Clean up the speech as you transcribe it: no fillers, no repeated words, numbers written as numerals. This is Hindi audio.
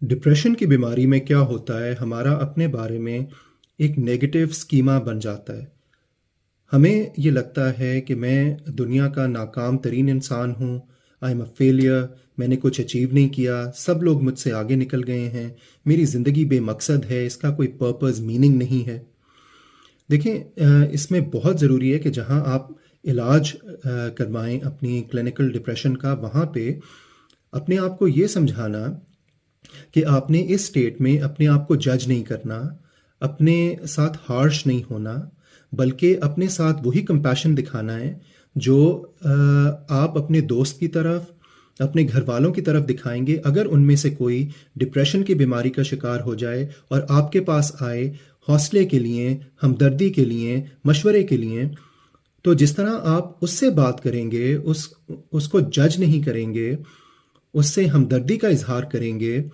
डिप्रेशन की बीमारी में क्या होता है, हमारा अपने बारे में एक नेगेटिव स्कीमा बन जाता है। हमें ये लगता है कि मैं दुनिया का नाकाम तरीन इंसान हूँ। I am a failure. मैंने कुछ अचीव नहीं किया, सब लोग मुझसे आगे निकल गए हैं। मेरी ज़िंदगी बेमकसद है, इसका कोई पर्पस मीनिंग नहीं है। देखें, इसमें बहुत ज़रूरी है कि जहाँ आप इलाज करवाएं अपनी क्लिनिकल डिप्रेशन का, वहाँ पे अपने आप को ये समझाना कि आपने इस स्टेट में अपने आप को जज नहीं करना, अपने साथ हार्श नहीं होना, बल्कि अपने साथ वही कंपैशन दिखाना है जो आप अपने दोस्त की तरफ, अपने घर वालों की तरफ दिखाएंगे अगर उनमें से कोई डिप्रेशन की बीमारी का शिकार हो जाए और आपके पास आए हौसले के लिए, हमदर्दी के लिए, मशवरे के लिए। तो जिस तरह आप उससे बात करेंगे, उसको जज नहीं करेंगे, उससे हमदर्दी का इजहार करेंगे,